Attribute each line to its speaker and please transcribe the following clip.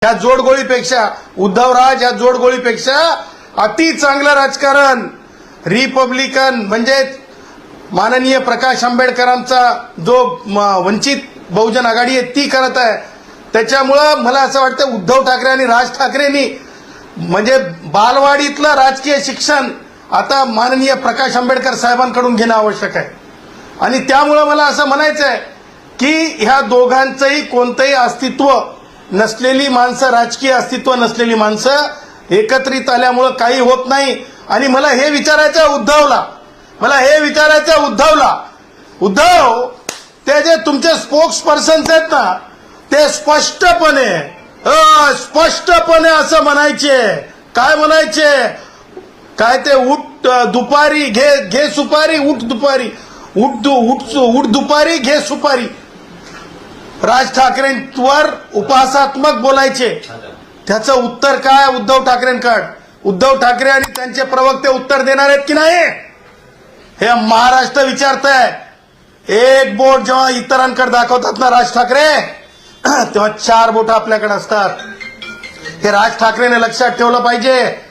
Speaker 1: ह्या जोडगोळीपेक्षा उद्धवराज या जोडगोळीपेक्षा अति चांगलं राजकारण रिपब्लिकन म्हणजे माननीय प्रकाश आंबेडकरांचा जो वंचित बहुजन आघाडी आहे ती करत आहे. त्याच्यामुळं मला असं वाटतं उद्धव ठाकरे आणि राज ठाकरेंनी म्हणजे बालवाडीतलं राजकीय शिक्षण आता माननीय प्रकाश आंबेडकर साहेबांकडून घेणं आवश्यक आहे. आणि त्यामुळं मला असं म्हणायचं आहे की ह्या दोघांचंही कोणतंही अस्तित्व नसलेली माणसं, राजकीय अस्तित्व नसलेली माणसं एकत्रित आल्यामुळं काही होत नाही. आणि मला हे विचारायचं उद्धव ते जे तुमचे स्पोक्स पर्सन्स आहेत ना ते स्पष्टपणे असं म्हणायचे, काय म्हणायचे, काय ते उठ दुपारी घे सुपारी, उठ दुपारी घे सुपारी. राज ठाकरेंवर उपहासात्मक बोलायचे. त्याचं उत्तर काय उद्धव ठाकरेंकडे? उद्धव ठाकरे आणि त्यांचे प्रवक्ते उत्तर देणार आहेत की नाही हे महाराष्ट्र विचारतंय. एक बोट जेव्हा इतरांकडे दाखवतात ना राज ठाकरे तेव्हा 4 बोट आपल्याकडे असतात. हे राज ठाकरेने लक्षात ठेवलं पाहिजे.